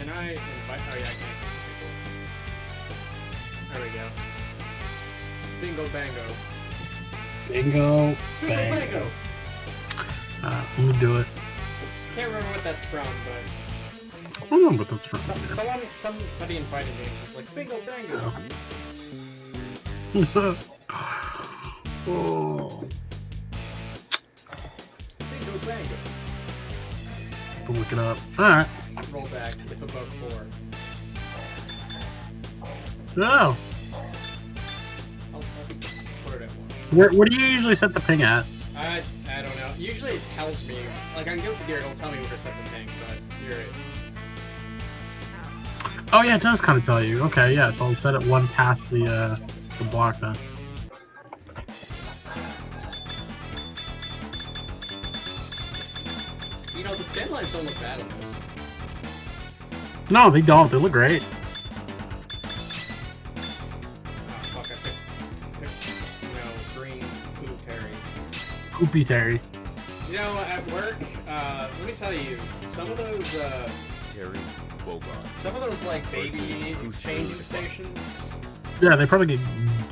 Can I invite? Oh yeah, I can. There we go. Bingo bango. Bingo. Bingo Bango. bango. Let me do it. Can't remember what that's from, but I don't know what that's from. somebody invited me and was like, bingo bango. Oh. Bingo bango. To look it up. Alright. Roll back if above 4. Oh. I'll put it at 1. Where do you usually set the ping at? I don't know. Usually it tells me, like on Guilty Gear, it'll tell me where to set the ping, but you're right. Oh yeah, it does kind of tell you. Okay, yeah, so I'll set it 1 past the block then. You know, the scan lines don't look bad on this. No, they don't. They look great. Oh fuck, I picked green Poo Terry. Poopy Terry. You know, at work, let me tell you, some of those, like, baby changing stations... Yeah, they probably get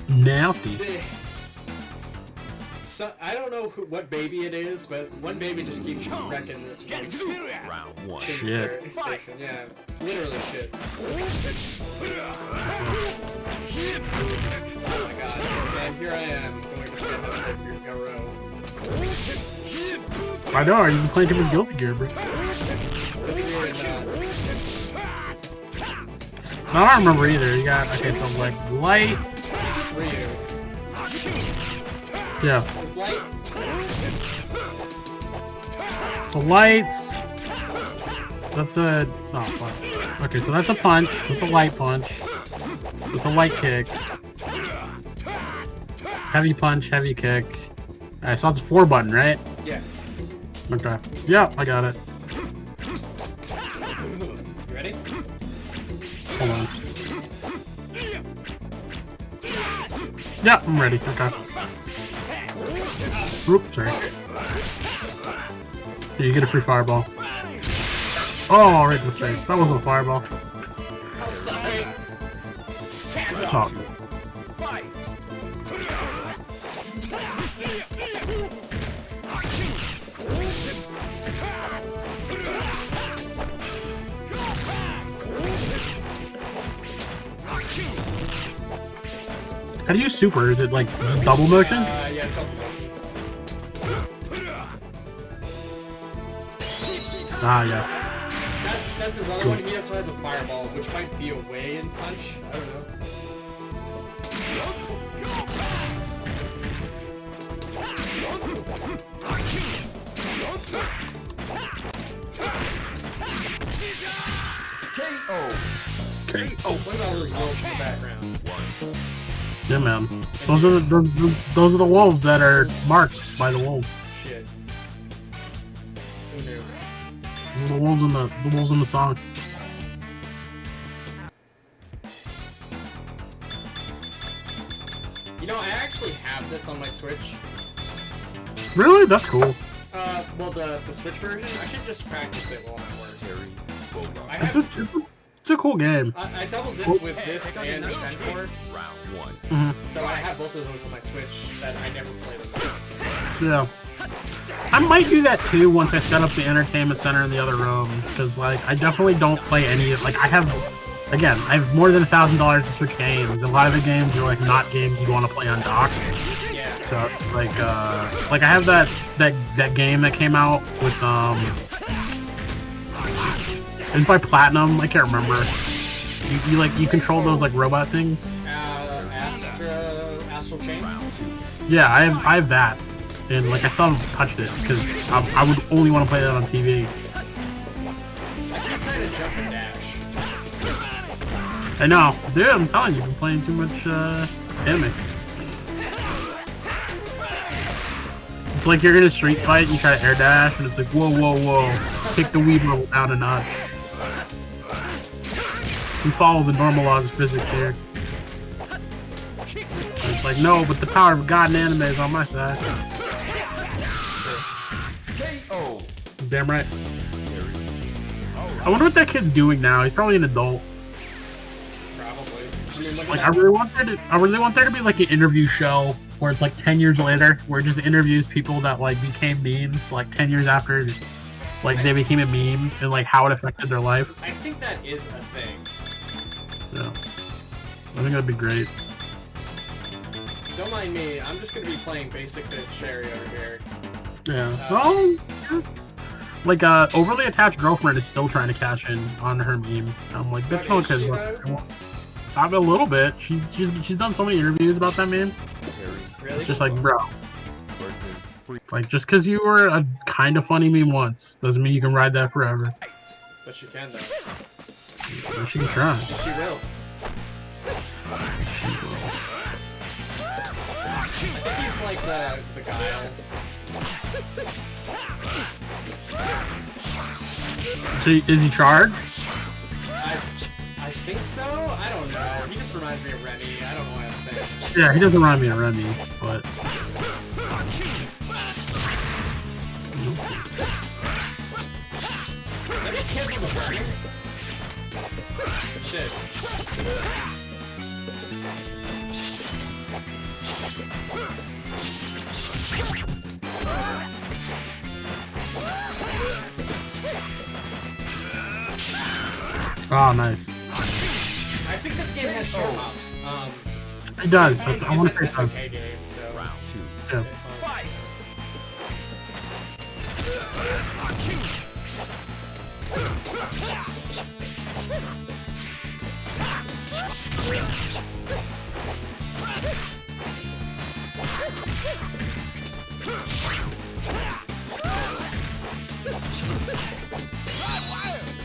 nasty. I don't know what baby it is, but one baby just keeps wrecking this one. Round 1. Shit. Station. Yeah, literally shit. Oh my god. And here I am, going to play how to work your Garou. I know, you've been playing too much Guilty Gear, bro. Guilty Gear and, No, I don't remember either. You got, okay, so like, light. it's just Ryu. Yeah. It's light. So lights. That's a, oh, fuck. Okay, so that's a punch. That's a light punch. That's a light kick. Heavy punch, heavy kick. Alright, so that's a 4 button, right? Yeah. Okay. Yep, I got it. You ready? Hold on. Yep, I'm ready. Okay. Oops, sorry. Here, you get a free fireball. Oh, right in the face. That wasn't a fireball. Oh, sorry. Stop. How do you use super? Is it like just double motion? Yeah, it's double motions. Ah, yeah. That's his other one. He also has a fireball, which might be a way-in punch. I don't know. Okay. What about those wolves in the background? Yeah, man. Those are those are the wolves that are marked by the wolves. Shit. Who knew? Those are the wolves in the song. You know, I actually have this on my Switch. Really? That's cool. Well, the Switch version. I should just practice it while I'm at work. I It's have. it's a cool game. I double dipped with this and the Centaur, Round 1. so I have both of those on my Switch that I never played them. Yeah. I might do that too once I set up the entertainment center in the other room, because like I definitely don't play any of, like I have more than $1,000 to Switch games. A lot of the games are like not games you'd want to play on dock. Yeah. So like I have that game that came out with it's by Platinum. I can't remember. You control those like robot things. Astral Chain. Yeah, I have that, and like I thought I touched it because I would only want to play that on TV. I keep trying to jump and dash. I know, dude. I'm telling you, you've been playing too much anime. It's like you're in a street fight, you try to air dash, and it's like whoa, whoa, whoa, take the weed level down a notch. We follow the normal laws of physics here. And it's like, no, but the power of God and anime is on my side. KO. Damn right. I wonder what that kid's doing now. He's probably an adult. Probably. I mean, look at Like, that. I really want there to be like an interview show where it's like 10 years later, where it just interviews people that like became memes like 10 years after, like they became a meme and like how it affected their life. I think that is a thing. Yeah, I think that'd be great. Don't mind me. I'm just gonna be playing basic biz cherry over here. Yeah. Well, like overly attached girlfriend is still trying to cash in on her meme. I'm like, bitch, no, Is she, because though? I'm a little bit. She's done so many interviews about that meme. Really? It's just like, bro, Versus like just because you were a kind of funny meme once doesn't mean you can ride that forever. But she can, though. She can try. And she will. I think he's like the guile. So, is he charged? I think so? I don't know. He just reminds me of Remy. I don't know why I'm saying it. Yeah, he doesn't remind me of Remy, but Did I just cancel the burning? Shit. oh, nice. I think this game has short hops. He does. It's I want an to say SNK game, so... round 2. Yeah.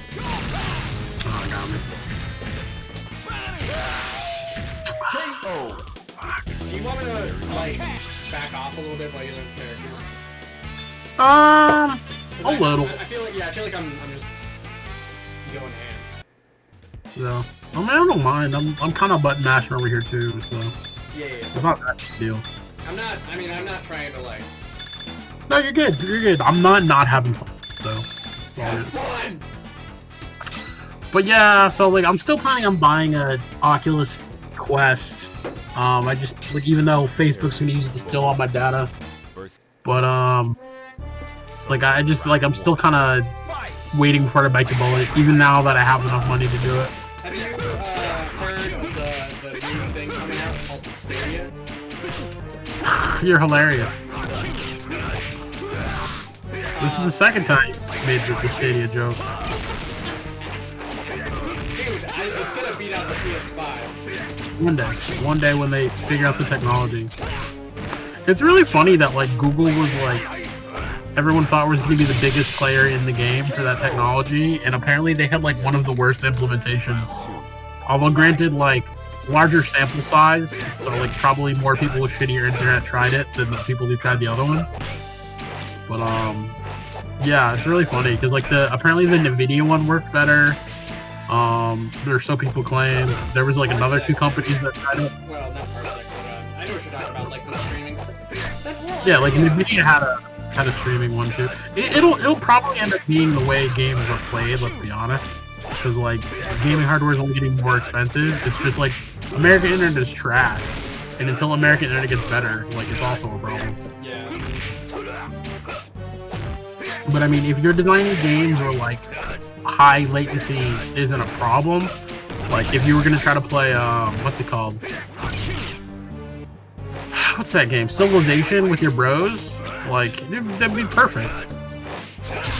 Oh, I got me. KO. Do you want me to, like, back off a little bit while you learn characters? 'Cause A little. I feel like I'm just going ham. Yeah. I mean, I don't mind. I'm kind of button mashing over here too, so Yeah. it's not that big a deal. I'm not trying to, like... No, you're good. You're good. I'm not having fun, so it's all good. Fun! But yeah, so like I'm still planning on buying a Oculus Quest. I just like even though Facebook's gonna use still all my data, but like I'm still kind of waiting for it to bite the bullet, even now that I have enough money to do it. Have you heard of the new thing coming out called the Stadia? You're hilarious. This is the second time you made the Stadia joke. Dude, it's gonna beat out the PS5. One day when they figure out the technology. It's really funny that like Google was like, everyone thought was going to be the biggest player in the game for that technology, and apparently they had like one of the worst implementations. Although granted, like larger sample size, so like probably more people with shittier internet tried it than the people who tried the other ones. But yeah, it's really funny because like apparently the Nvidia one worked better. There's so people claim there was like another 2 companies that tried it. Well, not Parsec, but I know what you're talking about, like the streaming stuff. Yeah, like Nvidia had a streaming one too. It'll probably end up being the way games are played. Let's be honest, because like gaming hardware is only getting more expensive. It's just like American internet is trash, and until American internet gets better, like it's also a problem. Yeah. But I mean, if you're designing games where like high latency isn't a problem, like if you were gonna try to play what's it called? What's that game? Civilization with your bros? Like that'd be perfect.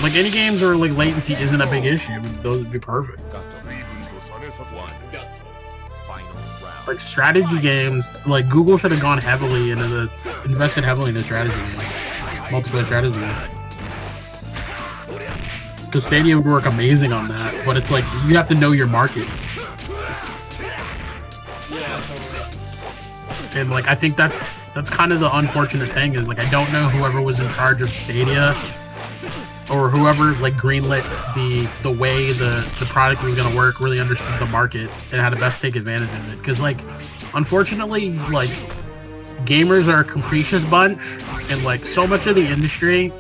Like any games where like latency isn't a big issue, those would be perfect. Like strategy games, like Google should have gone heavily into invested heavily into strategy games, multiplayer strategy games. Because Stadia would work amazing on that, but it's like you have to know your market. Yeah, totally. And like I think that's kind of the unfortunate thing is like I don't know whoever was in charge of Stadia or whoever like greenlit the way the product was gonna work really understood the market and how to best take advantage of it. Because like unfortunately like gamers are a capricious bunch and like so much of the industry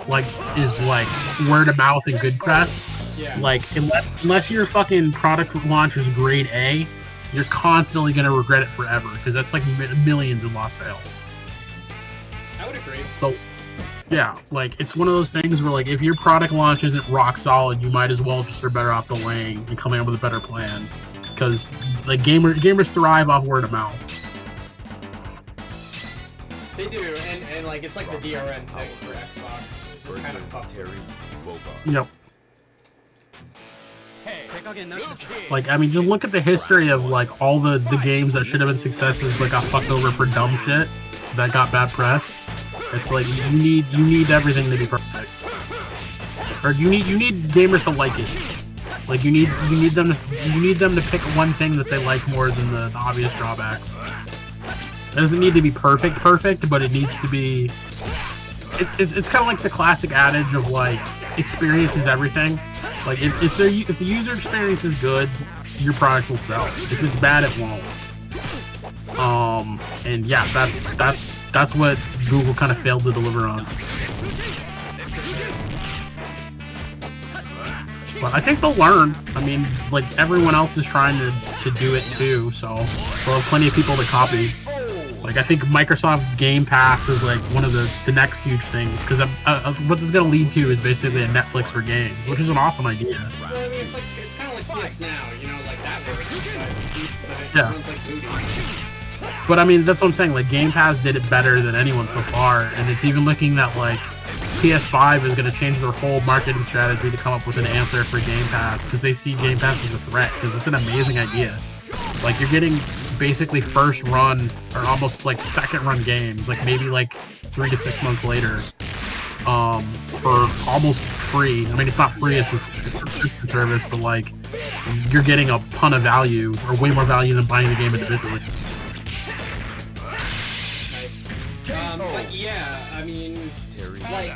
like is like word of mouth and good press. Yeah. Like, unless your fucking product launch is grade A, you're constantly gonna regret it forever because that's like millions in lost sales. I would agree. So, yeah, like it's one of those things where like if your product launch isn't rock solid, you might as well just are better off delaying and coming up with a better plan because like gamers thrive off word of mouth. They do, and like it's like the DRM thing for Xbox. It's kind of fucked. Yep. Like, I mean, just look at the history of like all the games that should have been successes but got fucked over for dumb shit that got bad press. It's like you need everything to be perfect, or you need gamers to like it. Like you need them to pick one thing that they like more than the obvious drawbacks. It doesn't need to be perfect, but it needs to be. It's kind of like the classic adage of like experience is everything. Like if the user experience is good, your product will sell. If it's bad, it won't. And yeah, that's what Google kind of failed to deliver on. But I think they'll learn. I mean, like everyone else is trying to do it too, so we'll have plenty of people to copy. Like I think Microsoft Game Pass is like one of the next huge things because what this is going to lead to is basically a Netflix for games, which is an awesome idea. Well, I mean, it's kind of like PS Now, you know, like that works, but it Yeah. runs like booty. But I mean, that's what I'm saying. Like Game Pass did it better than anyone so far, and it's even looking that like PS5 is going to change their whole marketing strategy to come up with an answer for Game Pass because they see Game Pass as a threat because it's an amazing idea. Like you're getting basically first run or almost like second run games, like maybe like 3 to 6 months later, for almost free. I mean, it's not free as a subscription service, but like you're getting a ton of value or way more value than buying the game individually. Nice. But yeah, I mean, like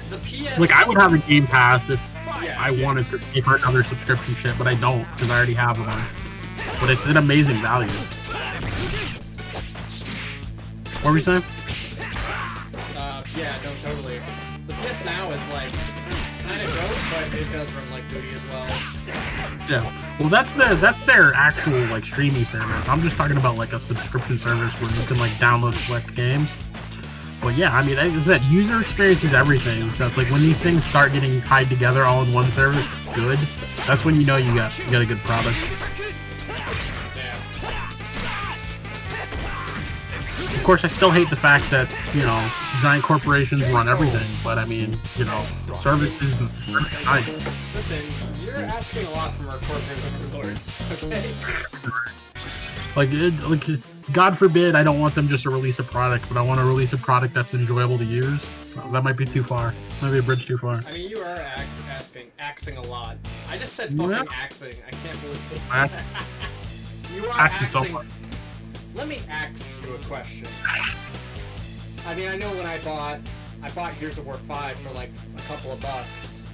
the PS. Like I would have a Game Pass if I wanted to pay for another subscription shit, but I don't because I already have one. But it's an amazing value. What were you saying? Yeah, no, totally. The PS Now is like kind of dope, but it does run like booty as well. Yeah. Well, that's their actual like streaming service. I'm just talking about like a subscription service where you can like download select games. But yeah, I mean, as I said, user experience is everything. So it's like when these things start getting tied together all in one service, good. That's when you know you got a good product. Of course, I still hate the fact that, you know, giant corporations run everything, but I mean, you know, service is nice. Listen, you're asking a lot from our corporate overlords, okay? Like, God forbid I don't want them just to release a product, but I want to release a product that's enjoyable to use. That might be too far. Maybe a bridge too far. I mean, you are axing a lot. I just said fucking axing. I can't believe it. You are axing. So Let me ask you a question. I mean, I know when I bought Gears of War 5 for like a couple of bucks,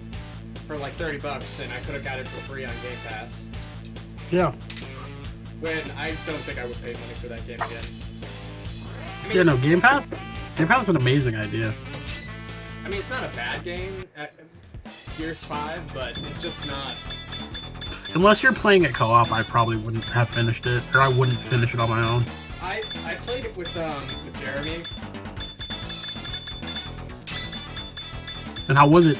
for like $30, and I could have got it for free on Game Pass. Yeah. When I don't think I would pay money for that game again. I mean, Yeah, no, Game Pass? Game Pass is an amazing idea. I mean, it's not a bad game, Gears 5, but it's just not. Unless you're playing it co-op, I probably wouldn't have finished it, or I wouldn't finish it on my own. I played it with Jeremy. And how was it?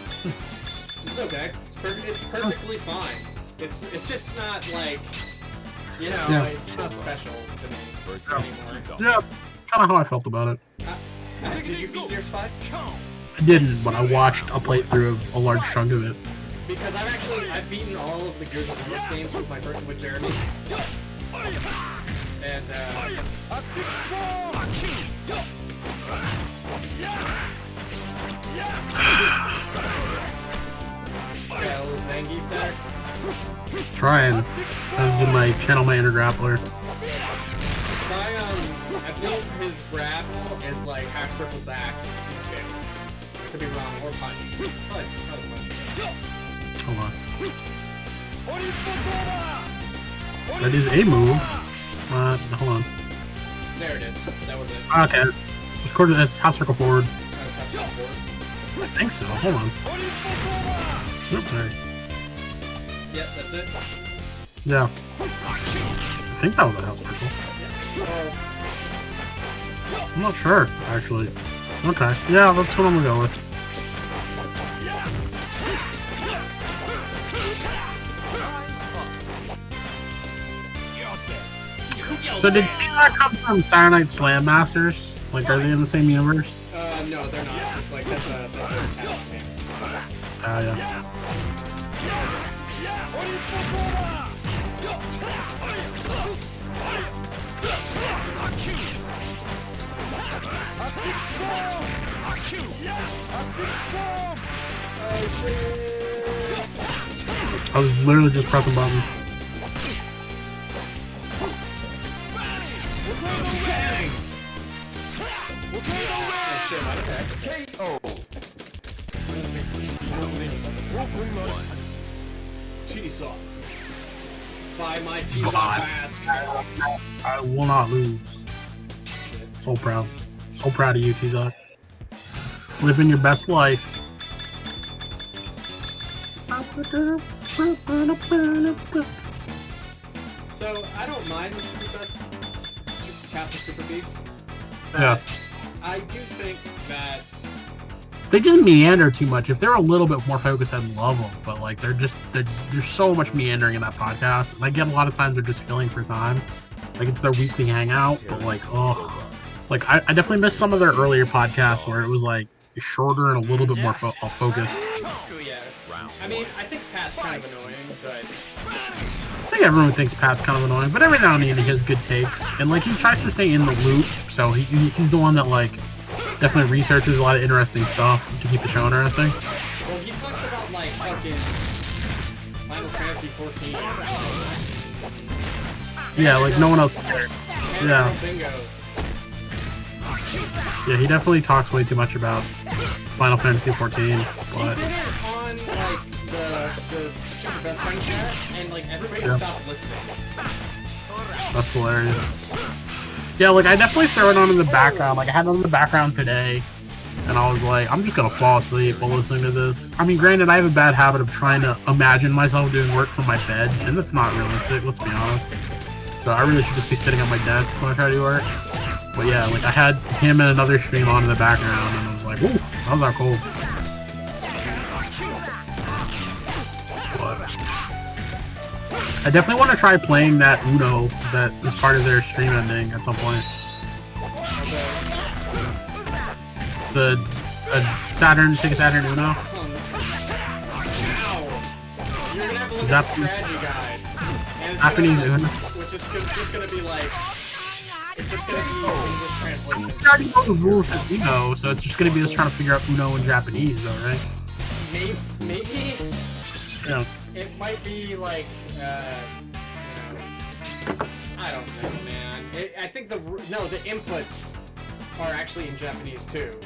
It's okay. It's perfectly fine. It's just not like, you know, Yeah. it's not special to me anymore. Yeah, kind of how I felt about it. Did you beat Gears 5? I didn't, but I watched a playthrough of a large chunk of it. Because I've beaten all of the Gears of War games with Jeremy. And got a little Zangief there. Trying. Trying to do my channel my inner grappler. Try I believe his grapple is like half circle back. Okay. I could be wrong, or punch. Probably punch. Hold on. That is a move. Hold on. There it is. That was it. Okay. Of course, that's half circle forward. That's half circle forward. I think so. Hold on. Oops, sorry. Yep, that's it. Yeah. I think that was a health circle. Well, I'm not sure, actually. Okay. Yeah, that's what I'm gonna go with. So did T-Rock come from Saturday Night Slam Masters? Like, are they in the same universe? no, they're not. It's like, that's a cash game. Yeah. Oh shit! I was literally just pressing buttons. Oh shit, my bad. KO. T-Sock. Buy my T-Sock mask. I will not lose. Shit. So proud. So proud of you, T-Sock. Living your best life. So, I don't mind the Castle Super Beast. Yeah. I do think that They just meander too much. If they're a little bit more focused, I'd love them. But like, there's so much meandering in that podcast. And I get a lot of times they're just filling for time. Like it's their weekly hangout. But like, ugh. Like I definitely missed some of their earlier podcasts where it was like shorter and a little bit more focused. oh yeah. I mean, I think Pat's kind of annoying, but I think everyone thinks Pat's kind of annoying, but every now and then he has good takes. And like he tries to stay in the loop, so he's the one that like definitely researches a lot of interesting stuff to keep the show interesting. well, he talks about like fucking Final Fantasy 14. Yeah, like no one else cares. Yeah. Bingo. Yeah, he definitely talks way too much about Final Fantasy 14, He but did it on like the Super Best Friend cast, and like everybody stopped listening. that's hilarious. Yeah, like I definitely throw it on in the background. Like I had it on the background today, and I was like, I'm just gonna fall asleep while listening to this. I mean, granted, I have a bad habit of trying to imagine myself doing work from my bed, and that's not realistic, let's be honest. So I really should just be sitting at my desk when I try to do work. But yeah, like I had him and another stream on in the background, and I was like, ooh, that was not cool. But I definitely want to try playing that Uno that is part of their stream ending at some point. The Sega Saturn Uno. Ow! You're gonna have to look at the strategy guide. And it's Japanese gonna, Uno. which is just gonna be like, it's just gonna be English translation. You already know the rules of Uno, so it's just gonna be us trying to figure out Uno in Japanese, though, right? Maybe Yeah. it might be like, I don't know, man. I think the inputs are actually in Japanese too.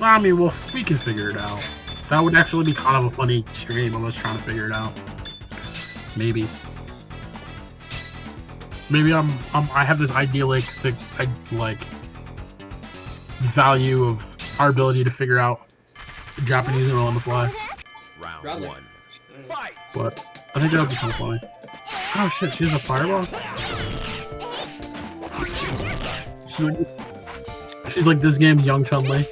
Well, I mean, well, we can figure it out. That would actually be kind of a funny stream of us trying to figure it out. Maybe. Maybe I have this idealistic, value of our ability to figure out Japanese Uno on the fly. Round one. Fight. But I think it'll become funny. Oh shit, she has a fireball? She's like this game's young Chun-Li.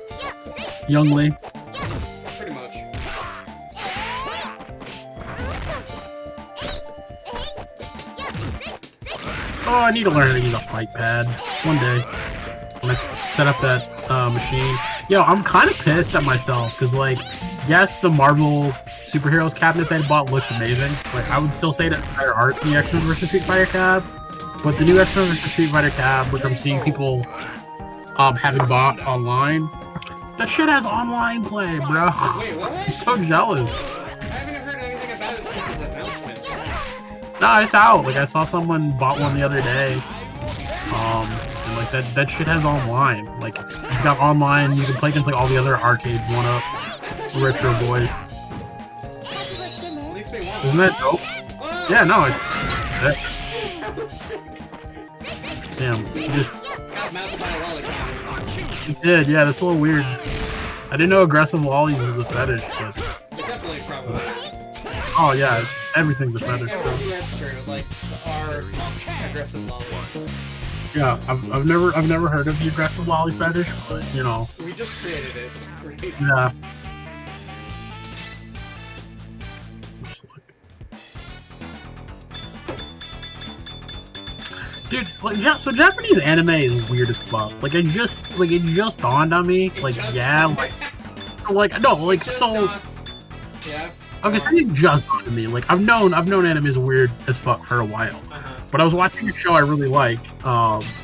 Young Lee. Pretty much. Oh, I need to learn how to use a fight pad. One day. When I set up that machine. Yo, I'm kind of pissed at myself, because like, yes, the Marvel Superheroes cabinet they bought looks amazing. Like, I would still say that's better art than the X-Men vs. Street Fighter cab. But the new X-Men vs. Street Fighter cab, which I'm seeing people having bought online, that shit has online play, bro. Wait, what? I'm so jealous. I haven't heard anything about it since his announcement. No, it's out. Like I saw someone bought one the other day. And like that shit has online. Like it's got online. You can play against like all the other arcade one-up retro boys. Makes me want. Isn't that dope? Oh! Yeah, no, it's sick. That was sick. Damn, you just Got mounted by a lollipop. you did. Yeah, that's a little weird. I didn't know aggressive lollies was a fetish, but It definitely probably is. Oh yeah, everything's a fetish. Yeah, that's true. Like our aggressive lollies. Yeah, I've never heard of the aggressive lolly fetish, but you know. We just created it. Right? Yeah. Dude, like, yeah, so Japanese anime is weird as fuck. Like, it just dawned on me. Like, yeah, like, no, like, so. Yeah. Okay, so it just dawned on me. Like, I've known anime is weird as fuck for a while. But I was watching a show I really like,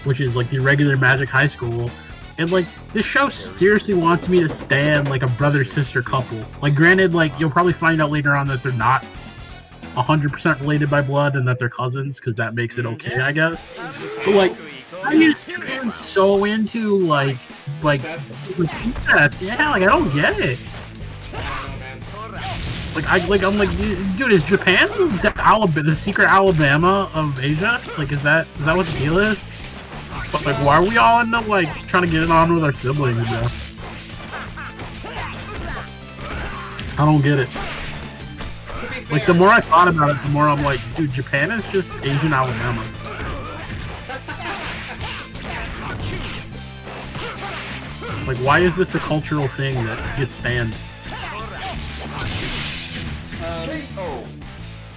which is like the Regular Magic High School, and like this show seriously wants me to stand like a brother-sister couple. Like, granted, like you'll probably find out later on that they're not 100% related by blood and that they're cousins, because that makes it okay, I guess. But like, I used to be so into like incest. Yeah, like I don't get it. I'm like, dude, is Japan the secret Alabama of Asia? Like, is that what the deal is? But like, why are we all in the like trying to get it on with our siblings, bro? I don't get it. Like, the more I thought about it, the more I'm like, dude, Japan is just Asian Alabama. Like, why is this a cultural thing that gets stand?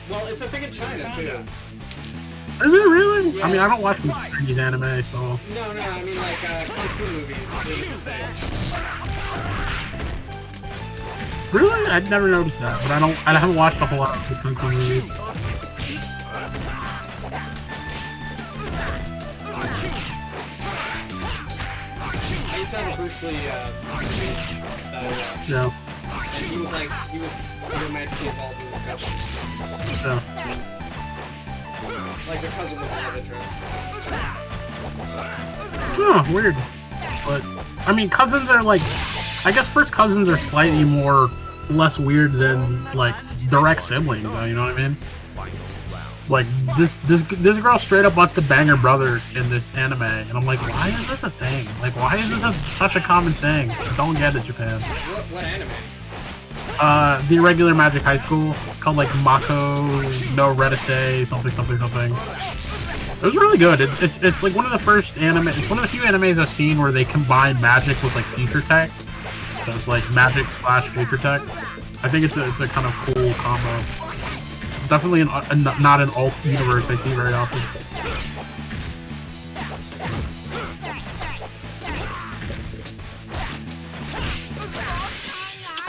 Well, it's a thing in China too. Is it really? Yeah. I mean, I don't watch Chinese anime, so. No, I mean like kung fu movies. It was a thing. Really? I'd never noticed that, but I haven't watched a whole lot of kung fu movies. I used to have a Bruce Lee movie that I watched. Yeah. And he was romantically involved with his cousin. Yeah. Like, the cousin was the love interest. Huh, weird. But, I mean, cousins are like, I guess first cousins are slightly less weird than, like, direct siblings, though, you know what I mean? Like, this girl straight up wants to bang her brother in this anime, and I'm like, why is this a thing? Like, why is this such a common thing? I don't get it, Japan. What anime? The Regular Magic High School. It's called like Mako no Redise something. It was really good. It's like one of the first anime. It's one of the few animes I've seen where they combine magic with like future tech. So it's like magic / future tech. I think it's a kind of cool combo. It's definitely not an alt universe I see very often.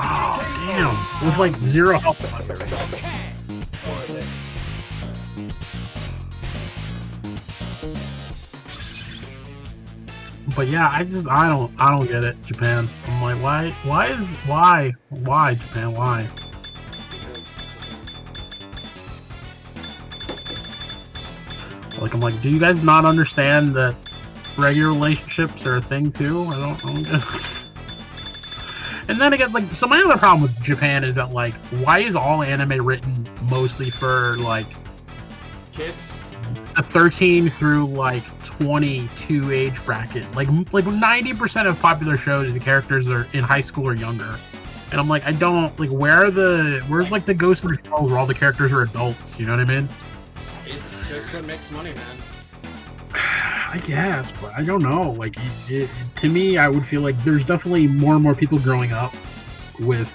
Oh, damn. With like 0 health. But yeah, I don't get it, Japan. I'm like, why Japan, why? Like, I'm like, do you guys not understand that regular relationships are a thing too? I don't get it. And then again, like, so my other problem with Japan is that, like, why is all anime written mostly for, like, kids? A 13 through, like, 22 age bracket? Like 90% of popular shows, the characters are in high school or younger. And I'm like, I don't, like, where's, like, the Ghost in the Shell where all the characters are adults, you know what I mean? It's just what makes money, man. I guess, but I don't know. Like, to me, I would feel like there's definitely more and more people growing up with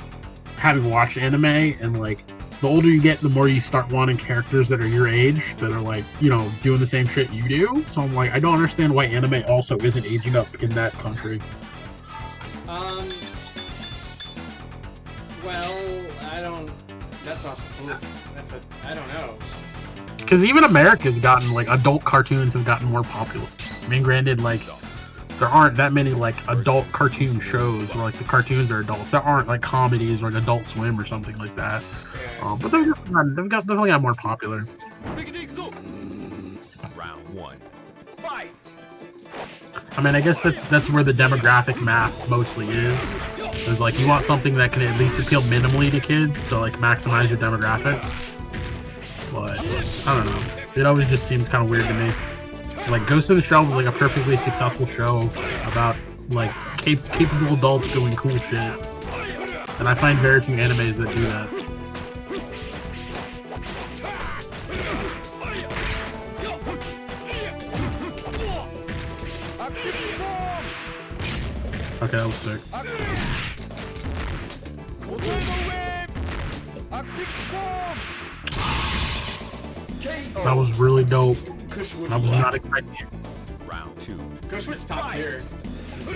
having watched anime, and like, the older you get, the more you start wanting characters that are your age, that are like, you know, doing the same shit you do. So I'm like, I don't understand why anime also isn't aging up in that country. Well, I don't know. Because even America's gotten, like, adult cartoons have gotten more popular. I mean, granted, like, there aren't that many, like, adult cartoon shows where, like, the cartoons are adults. There aren't, like, comedies or, like, Adult Swim or something like that. But they've definitely got more popular. Round 1. Fight! I mean, I guess that's where the demographic math mostly is. It's like, you want something that can at least appeal minimally to kids to, like, maximize your demographic. But, I don't know. It always just seems kind of weird to me. Like, Ghost in the Shell was, like, a perfectly successful show about, like, capable adults doing cool shit. And I find very few animes that do that. Okay, that was sick. That was really dope. Kushwood. I was not expecting it. Round 2. Kushwood's top tier. Is he?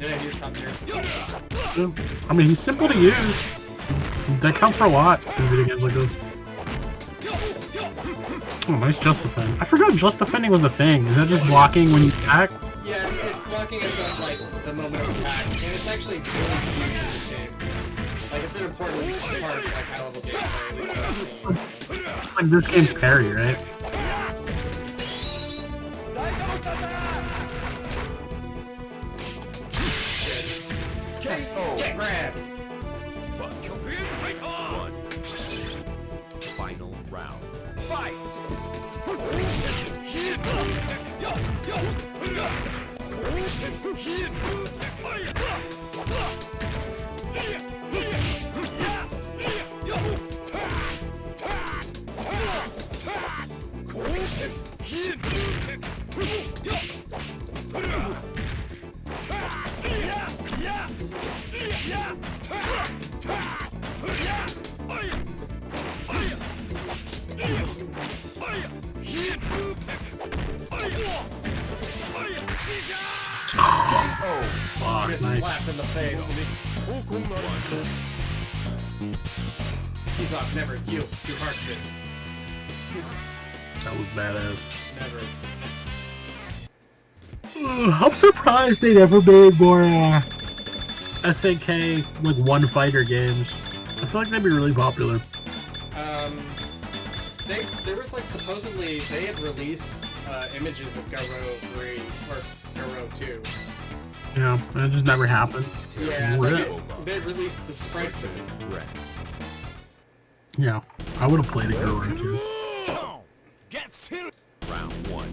Yeah, he's top tier. Yeah. I mean, he's simple to use. That counts for a lot in video games like this. Oh, nice just defend. I forgot just defending was a thing. Is that just blocking when you attack? Yeah, it's blocking at the moment of attack, and it's actually really huge in this game. Like, it's an important part of like high level gameplay, at least what I've seen. Like this game's parry, right? Shit. Get grabbed! 1. Final round. Fight! Fuck, Get nice. slapped in the face. Kizok never yields to hardship. That was badass. Never. I'm surprised they never made more SNK like one fighter games. I feel like they'd be really popular. There was like supposedly they had released images of Garou 3 or Garou 2. Yeah, that just never happened. Yeah, Really? they released the sprites of it. Yeah, I would have played a Garou too. Get serious. Round 1.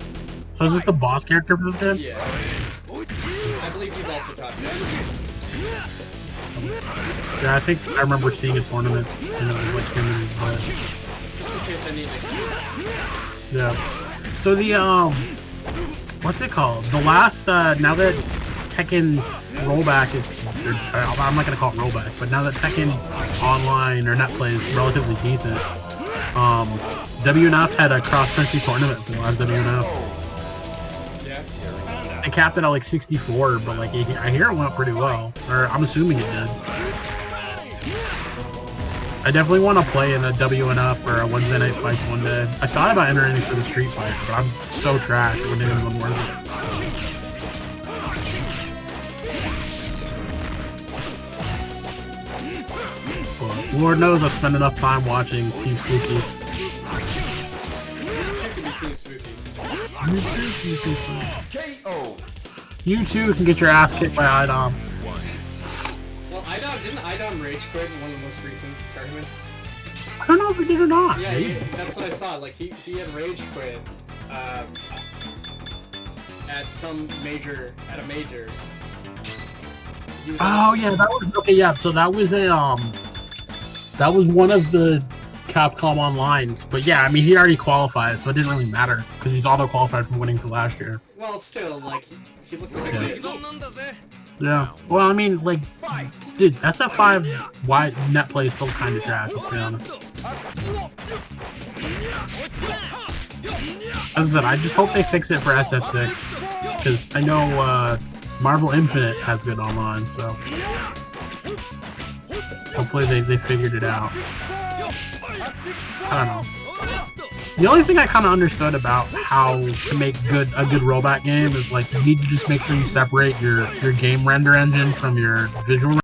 So is this the boss character for this game? Yeah. I believe he's also top tier. Yeah, I think I remember seeing a tournament and it was like him and his butt. Just in case I need an excuse. Yeah. So the what's it called? The last now that Tekken rollback is, I'm not gonna call it rollback, but now that Tekken online or net play is relatively decent, WNF had a cross-country tournament for the last WNF. Yeah. They capped it at like 64, but like I hear it went pretty well, or I'm assuming it did. I definitely want to play in a WNF or a Wednesday Night Fights one day. I thought about entering for the Street Fighter, but I'm so trash it wouldn't even been worth it. Well, Lord knows I've spent enough time watching Team Spooky. KO. You too can get your ass kicked by IDOM. Well, didn't IDOM rage quit in one of the most recent tournaments? I don't know if he did or not. Yeah, that's what I saw. Like he had rage quit at some major, at a major. He was Yeah, that was okay. Yeah, so that was that was one of the Capcom Onlines. But yeah, I mean he already qualified, so it didn't really matter because he's auto qualified from winning for last year. Well, still, like he looked like a bitch. Yeah. Well, I mean, like, dude, SF5 wide net play is still kind of trash. Let's be honest. As I said, I just hope they fix it for SF6 because I know Marvel Infinite has good online, so hopefully they figured it out. I don't know. The only thing I kind of understood about how to make a good rollback game is like you need to just make sure you separate your game render engine from your visual